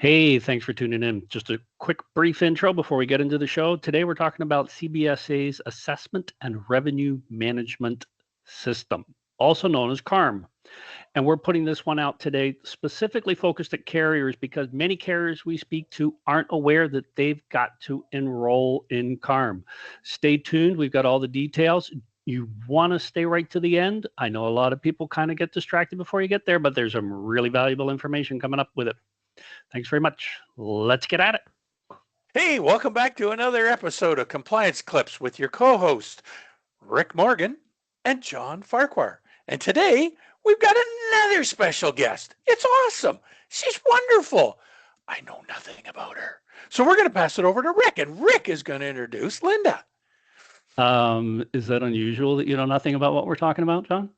Hey, thanks for tuning in. Just a quick brief intro before we get into the show. Today we're talking about CBSA's Assessment and Revenue Management System, also known as CARM. And we're putting this one out today specifically focused at carriers because many carriers we speak to aren't aware that they've got to enroll in CARM. Stay tuned. We've got all the details. You want to stay right to the end. I know a lot of people kind of get distracted before you get there, but there's some really valuable information coming up with it. Thanks very much. Let's get at it. Hey, welcome back to another episode of Compliance Clips with your co-hosts, Rick Morgan and John Farquhar. And today, we've got another special guest. It's awesome. She's wonderful. I know nothing about her. So we're going to pass it over to Rick, and Rick is going to introduce Linda. Is that unusual that you know nothing about what we're talking about, John?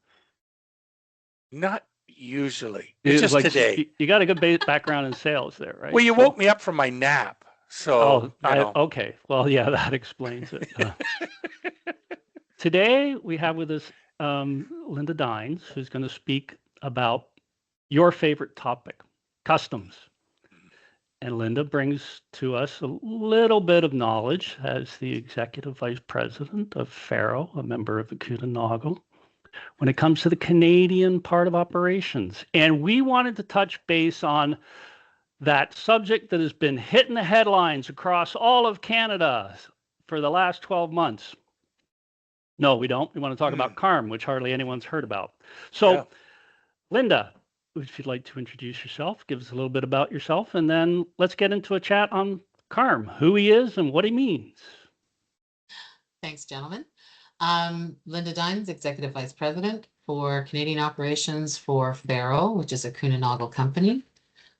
Not usually. It's just like today. You got a good background in sales there, right? Well, you woke me up from my nap. So, okay. Well, yeah, that explains it. Today, we have with us Linda Dynes, who's going to speak about your favorite topic, customs. And Linda brings to us a little bit of knowledge as the Executive Vice President of Farrow, a member of the Kuehne Nagel, when it comes to the Canadian part of operations. And we wanted to touch base on that subject that has been hitting the headlines across all of Canada for the last 12 months. No, we don't. We want to talk about CARM, which hardly anyone's heard about. So, Linda, if you'd like to introduce yourself, give us a little bit about yourself, and then let's get into a chat on CARM, who he is and what he means. Thanks, gentlemen. Linda Dynes, Executive Vice President for Canadian Operations for Farrow, which is a Kuehne Nagel company.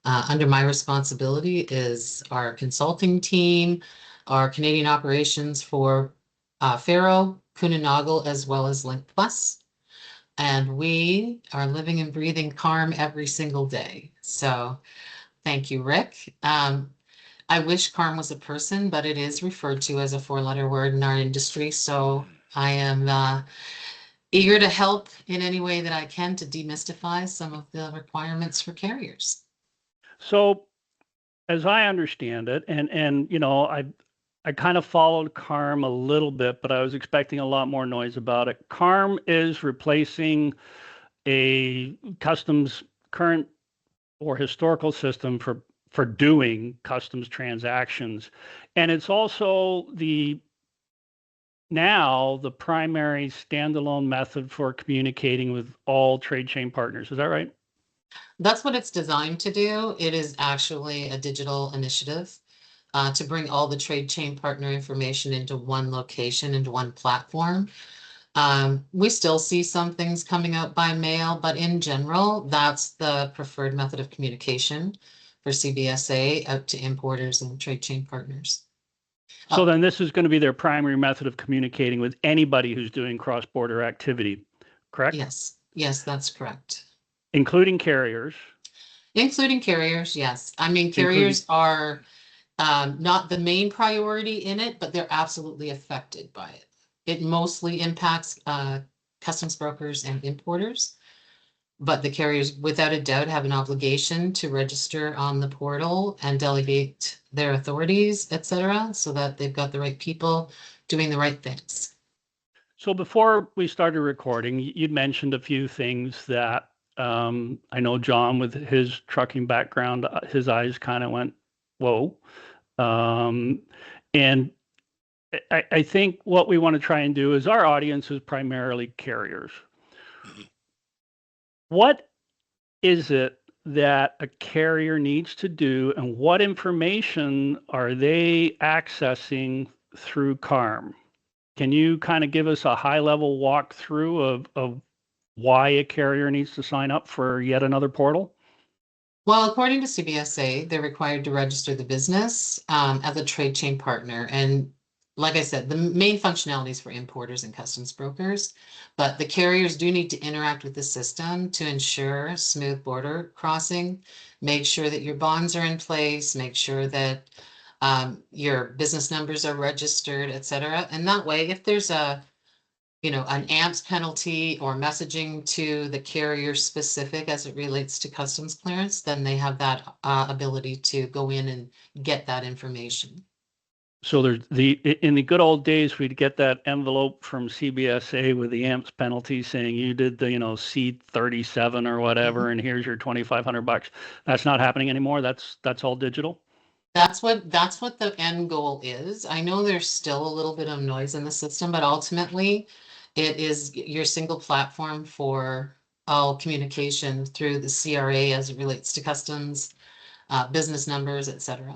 Under my responsibility is our consulting team, our Canadian operations for Farrow, Kuehne Nagel, as well as Link Plus. And we are living and breathing CARM every single day. So thank you, Rick. I wish CARM was a person, but it is referred to as a four-letter word in our industry. So I am eager to help in any way that I can to demystify some of the requirements for carriers. So, as I understand it, and you know, I kind of followed CARM a little bit, but I was expecting a lot more noise about it. CARM is replacing a customs current or historical system for doing customs transactions, and it's also now the primary standalone method for communicating with all trade chain partners. Is that right? That's what it's designed to do. It is actually a digital initiative to bring all the trade chain partner information into one location, into one platform. We still see some things coming out by mail, but in general, that's the preferred method of communication for CBSA out to importers and trade chain partners. So then this is going to be their primary method of communicating with anybody who's doing cross-border activity, correct? Yes, that's correct. Including carriers? Including carriers, yes. I mean, carriers are not the main priority in it, but they're absolutely affected by it. It mostly impacts customs brokers and importers, but the carriers, without a doubt, have an obligation to register on the portal and delegate their authorities, etc., so that they've got the right people doing the right things. So before we started recording, you'd mentioned a few things that I know John, with his trucking background, his eyes kind of went, whoa. And I think what we want to try and do is our audience is primarily carriers. What is it that a carrier needs to do, and what information are they accessing through CARM? Can you kind of give us a high-level walkthrough of why a carrier needs to sign up for yet another portal? Well, according to CBSA, they're required to register the business as a trade chain partner. And like I said, the main functionality is for importers and customs brokers, but the carriers do need to interact with the system to ensure smooth border crossing, make sure that your bonds are in place, make sure that your business numbers are registered, etc. And that way, if there's a an AMPS penalty or messaging to the carrier specific as it relates to customs clearance, then they have that ability to go in and get that information. So there's in the good old days, we'd get that envelope from CBSA with the AMPS penalty saying you did the, C37 or whatever, and here's your $2,500. That's not happening anymore. That's all digital. That's what the end goal is. I know there's still a little bit of noise in the system, but ultimately it is your single platform for all communication through the CRA as it relates to customs, business numbers, etc.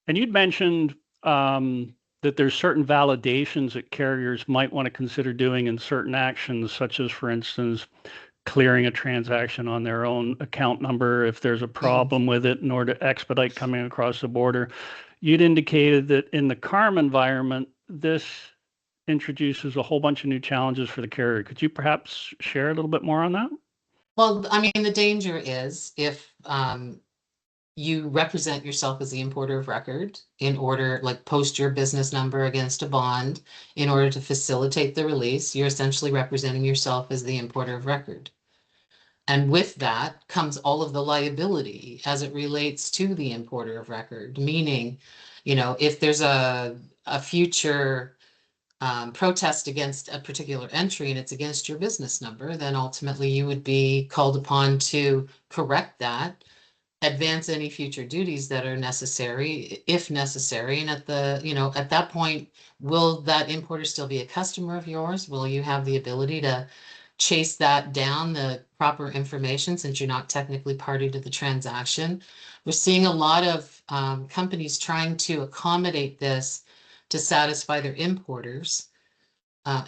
And you'd mentioned that there's certain validations that carriers might want to consider doing in certain actions, such as, for instance, clearing a transaction on their own account number if there's a problem with it in order to expedite coming across the border. You'd indicated that in the CARM environment, this introduces a whole bunch of new challenges for the carrier. Could you perhaps share a little bit more on that? Well, I mean, the danger is if you represent yourself as the importer of record in order, like post your business number against a bond in order to facilitate the release, you're essentially representing yourself as the importer of record. And with that comes all of the liability as it relates to the importer of record, meaning, if there's a future protest against a particular entry and it's against your business number, then ultimately you would be called upon to correct that, advance any future duties that are necessary, if necessary. And at that point, will that importer still be a customer of yours? Will you have the ability to chase that down, the proper information, since you're not technically party to the transaction? We're seeing a lot of companies trying to accommodate this to satisfy their importers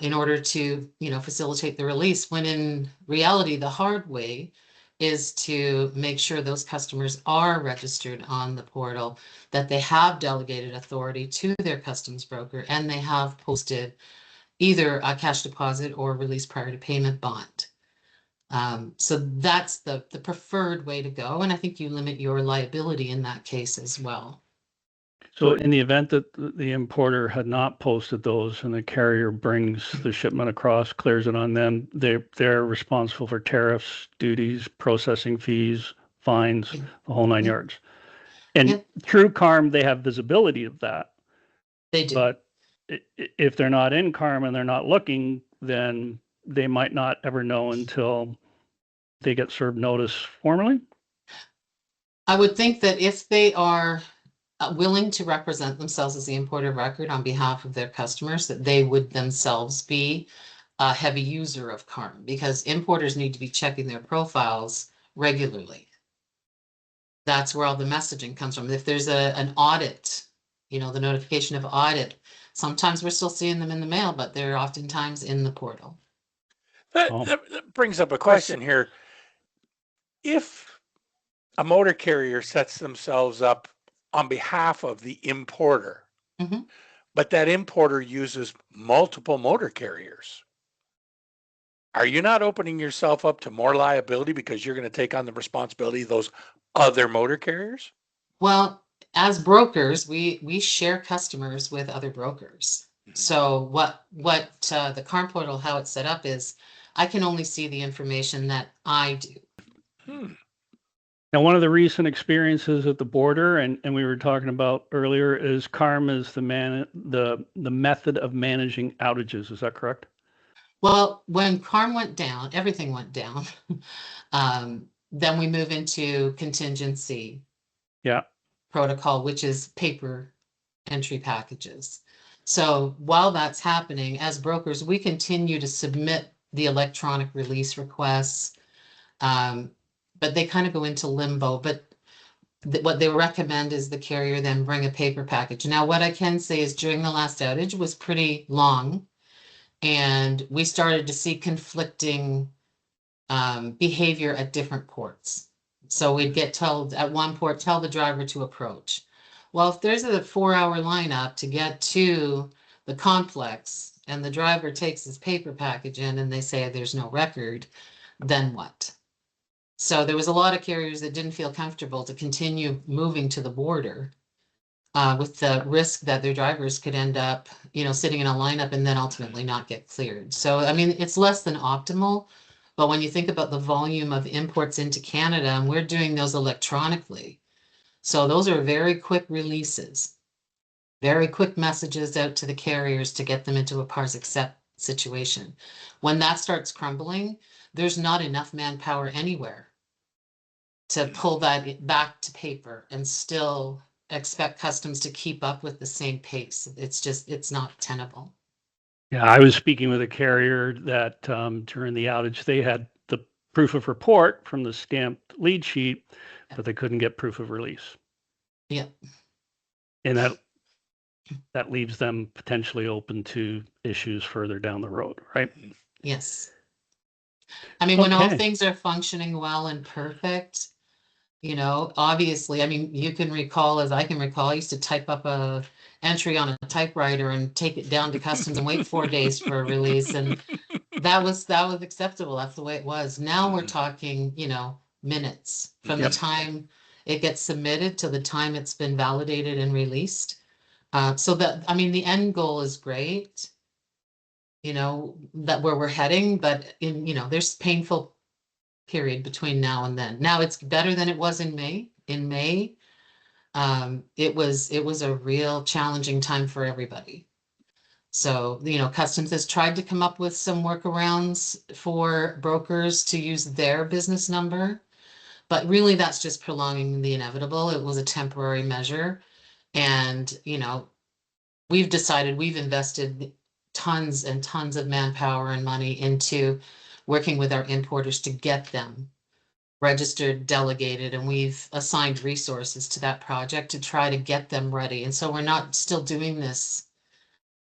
in order to, facilitate the release, when in reality, the hard way is to make sure those customers are registered on the portal, that they have delegated authority to their customs broker, and they have posted either a cash deposit or release prior to payment bond. So that's the preferred way to go. And I think you limit your liability in that case as well. So in the event that the importer had not posted those and the carrier brings the shipment across, clears it on them, they're responsible for tariffs, duties, processing fees, fines, the whole nine yards. And through CARM, they have visibility of that. They do. But if they're not in CARM and they're not looking, then they might not ever know until they get served notice formally. I would think that if they are willing to represent themselves as the importer of record on behalf of their customers, that they would themselves be a heavy user of CARM, because importers need to be checking their profiles regularly. That's where all the messaging comes from. If there's an audit, the notification of audit, sometimes we're still seeing them in the mail, but they're oftentimes in the portal. That brings up a question here. If a motor carrier sets themselves up on behalf of the importer, but that importer uses multiple motor carriers, are you not opening yourself up to more liability because you're going to take on the responsibility of those other motor carriers? Well, as brokers, we share customers with other brokers. So what the CARM portal, how it's set up is, I can only see the information that I do. Now, one of the recent experiences at the border, and we were talking about earlier, is CARM is the method of managing outages. Is that correct? Well, when CARM went down, everything went down. Then we move into contingency protocol, which is paper entry packages. So while that's happening, as brokers, we continue to submit the electronic release requests, but they kind of go into limbo. But what they recommend is the carrier then bring a paper package. Now, what I can say is during the last outage was pretty long, and we started to see conflicting behavior at different ports. So we'd get told at one port, tell the driver to approach. Well, if there's a 4-hour lineup to get to the complex and the driver takes his paper package in and they say there's no record, then what? So there was a lot of carriers that didn't feel comfortable to continue moving to the border with the risk that their drivers could end up, sitting in a lineup and then ultimately not get cleared. So, I mean, it's less than optimal, but when you think about the volume of imports into Canada, and we're doing those electronically, so those are very quick releases, very quick messages out to the carriers to get them into a PARS accept situation. When that starts crumbling, there's not enough manpower anywhere to pull that back to paper and still expect customs to keep up with the same pace. It's not tenable. Yeah, I was speaking with a carrier that during the outage, they had the proof of report from the stamped lead sheet, but they couldn't get proof of release. Yeah. And that leaves them potentially open to issues further down the road, right? Yes. I mean, when all Okay. things are functioning well and perfect, obviously, I mean, you can recall, as I can recall, I used to type up a entry on a typewriter and take it down to customs and wait 4 days for a release. And that was acceptable. That's the way it was. Now we're talking, minutes from the Yep. time it gets submitted to the time it's been validated and released. So that, I mean, the end goal is great, that where we're heading, but there's painful period between now and then. Now it's better than it was in May. In May, it was a real challenging time for everybody. So, Customs has tried to come up with some workarounds for brokers to use their business number, but really that's just prolonging the inevitable. It was a temporary measure. And, we've invested tons and tons of manpower and money into working with our importers to get them registered, delegated, and we've assigned resources to that project to try to get them ready. And so we're not still doing this,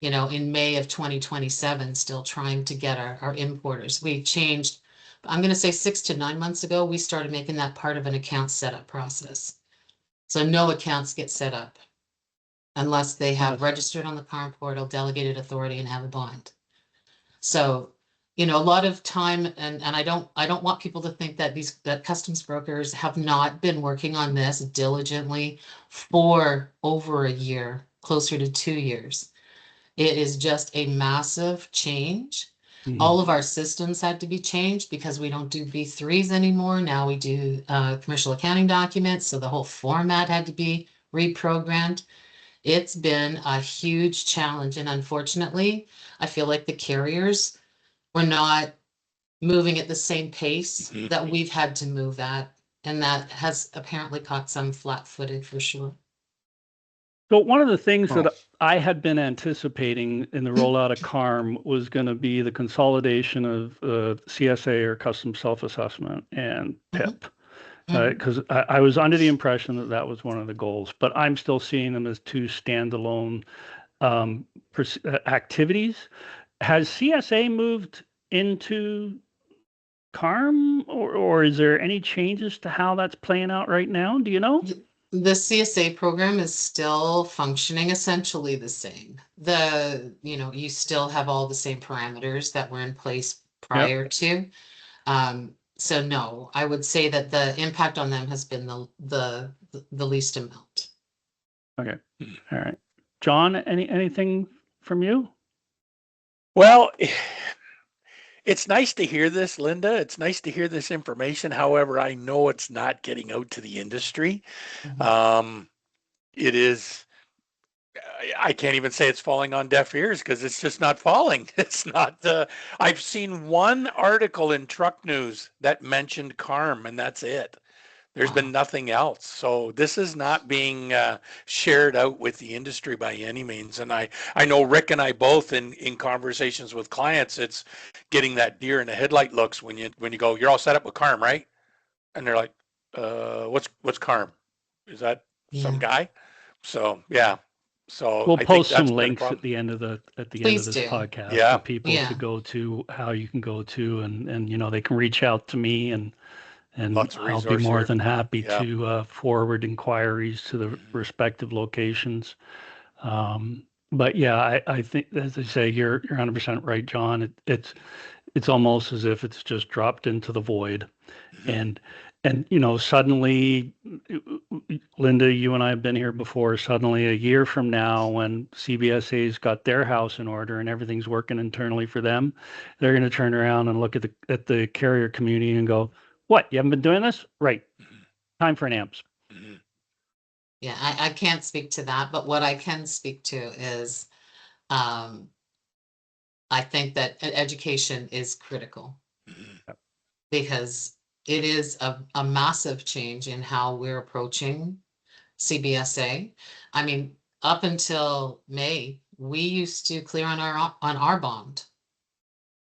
in May of 2027, still trying to get our importers. We changed, I'm going to say 6 to 9 months ago, we started making that part of an account setup process. So no accounts get set up unless they have registered on the CARM portal, delegated authority, and have a bond. So, a lot of time, and I don't want people to think that that customs brokers have not been working on this diligently for over a year, closer to 2 years. It is just a massive change. Mhm. All of our systems had to be changed because we don't do B3s anymore. Now we do commercial accounting documents. So the whole format had to be reprogrammed. It's been a huge challenge. And unfortunately, I feel like the carriers were not moving at the same pace that we've had to move at. And that has apparently caught some flat-footed for sure. So one of the things that I had been anticipating in the rollout of CARM was going to be the consolidation of CSA or custom self-assessment and PIP. Because I was under the impression that that was one of the goals, but I'm still seeing them as two standalone activities. Has CSA moved into CARM, or is there any changes to how that's playing out right now? Do you know? The CSA program is still functioning essentially the same. You still have all the same parameters that were in place prior to. So no, I would say that the impact on them has been the least amount. Okay. All right. John, anything from you? Well, it's nice to hear this, Linda. It's nice to hear this information. However, I know it's not getting out to the industry. It is, I can't even say it's falling on deaf ears because it's just not falling. It's not, I've seen one article in Truck News that mentioned CARM, and that's it. There's been nothing else. So this is not being shared out with the industry by any means. And I know Rick and I both in conversations with clients, it's getting that deer in the headlight looks when you go, you're all set up with CARM, right? And they're like, what's CARM? Is that some guy? So yeah. So We'll I think post some that's been a links problem. at the end of this Please do. podcast for people to go to, how you can go to, and they can reach out to me, and Lots of I'll be resource more here. than happy to forward inquiries to the respective locations. But yeah, I think, as I say, you're 100% right, John. It's almost as if it's just dropped into the void, and And, suddenly, Linda, you and I have been here before. Suddenly, a year from now, when CBSA's got their house in order and everything's working internally for them, they're going to turn around and look at the carrier community and go, "What? You haven't been doing this? Right. Time for an AMPS." Yeah, I can't speak to that, but what I can speak to is I think that education is critical because it is a massive change in how we're approaching CBSA. I mean, up until May, we used to clear on our bond,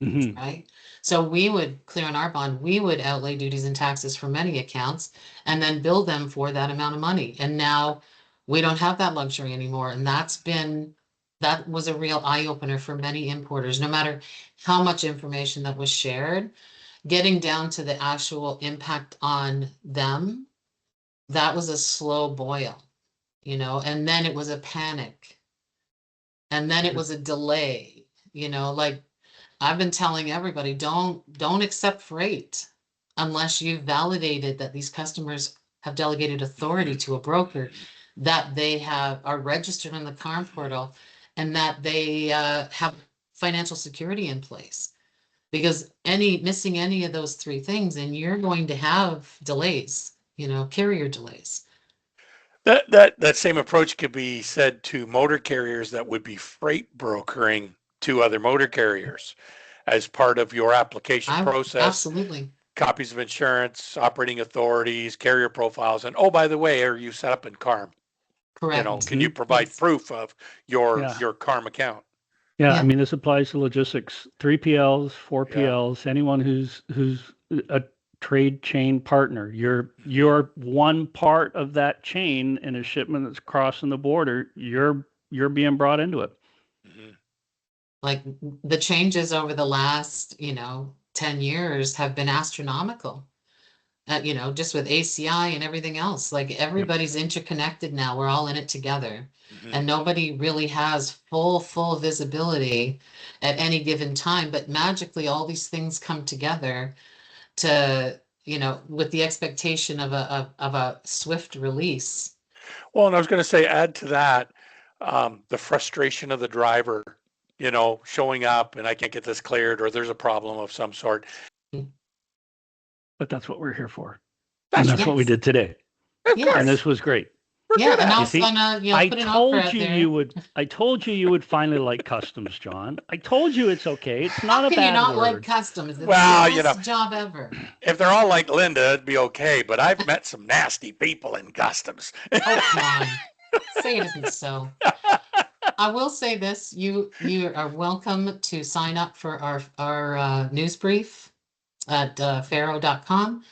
right? So we would clear on our bond, we would outlay duties and taxes for many accounts and then bill them for that amount of money. And now we don't have that luxury anymore. And that was a real eye opener for many importers, no matter how much information that was shared, getting down to the actual impact on them. That was a slow boil, and then it was a panic. And then it was a delay, like I've been telling everybody, don't accept freight unless you've validated that these customers have delegated authority to a broker, that they are registered on the CARM portal, and that they have financial security in place. Because missing any of those three things, and you're going to have delays, carrier delays. That same approach could be said to motor carriers that would be freight brokering to other motor carriers as part of your application process. Absolutely. Copies of insurance, operating authorities, carrier profiles, and oh, by the way, are you set up in CARM? Correct. Can you provide proof of your CARM account? Yeah, I mean, this applies to logistics, 3PLs, 4PLs, anyone who's a trade chain partner. You're one part of that chain in a shipment that's crossing the border. You're being brought into it. Like the changes over the last, 10 years have been astronomical. Just with ACI and everything else, like everybody's interconnected now. We're all in it together, and nobody really has full visibility at any given time. But magically, all these things come together to, with the expectation of a swift release. Well, and I was going to say, add to that, the frustration of the driver, showing up and I can't get this cleared, or there's a problem of some sort. But that's what we're here for. And that's what we did today. And this was great. Yeah, and I was gonna, put an offer out there. I told you would finally like customs, John. I told you it's okay. It's not a bad word. How can you not like customs? It's the best job ever. If they're all like Linda, it'd be okay. But I've met some nasty people in customs. Oh, come on. Say it isn't so. I will say this: you are welcome to sign up for our news brief at Farrow.com.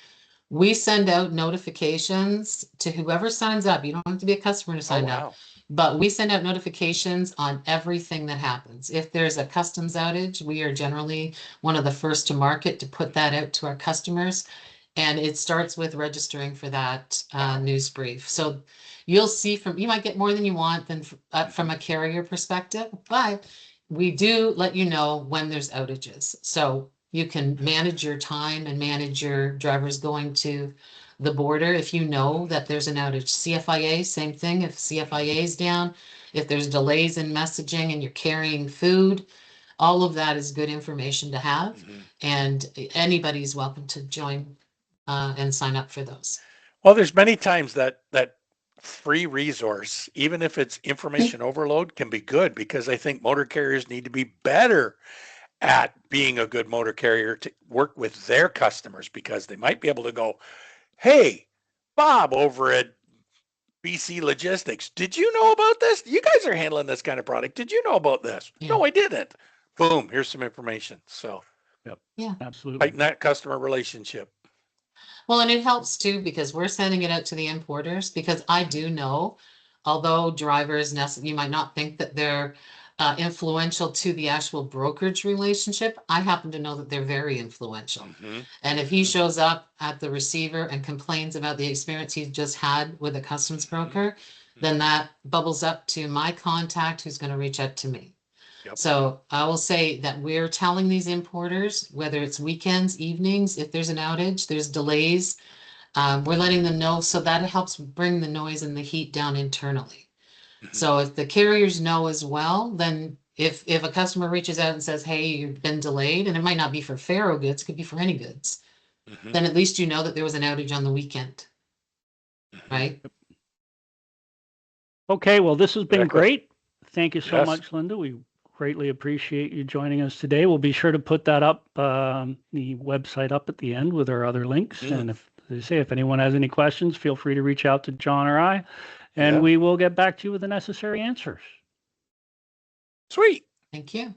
We send out notifications to whoever signs up. You don't have to be a customer to sign up, but we send out notifications on everything that happens. If there's a customs outage, we are generally one of the first to market to put that out to our customers. And it starts with registering for that news brief. So you'll see you might get more than you want than from a carrier perspective, but we do let you know when there's outages. So you can manage your time and manage your drivers going to the border if you know that there's an outage. CFIA, same thing. If CFIA is down, if there's delays in messaging and you're carrying food, all of that is good information to have. And anybody's welcome to join and sign up for those. Well, there's many times that free resource, even if it's information overload, can be good, because I think motor carriers need to be better at being a good motor carrier to work with their customers, because they might be able to go, hey, Bob over at BC Logistics, did you know about this? You guys are handling this kind of product. Did you know about this? No, I didn't. Boom, here's some information. So, absolutely. Tighten that customer relationship. Well, and it helps too, because we're sending it out to the importers, because I do know, although drivers, you might not think that they're influential to the actual brokerage relationship, I happen to know that they're very influential. And if he shows up at the receiver and complains about the experience he's just had with a customs broker, then that bubbles up to my contact, who's going to reach out to me. So I will say that we're telling these importers, whether it's weekends, evenings, if there's an outage, there's delays, we're letting them know, so that helps bring the noise and the heat down internally. So if the carriers know as well, then if a customer reaches out and says, hey, you've been delayed, and it might not be for Farrow goods, it could be for any goods, then at least you know that there was an outage on the weekend, right? Okay, well, this has been Exactly. great. Thank you so Yes. much, Linda. We greatly appreciate you joining us today. We'll be sure to put that up, the website up at the end with our other links. And if they say, if anyone has any questions, feel free to reach out to John or I, and Yeah. we will get back to you with the necessary answers. Sweet. Thank you.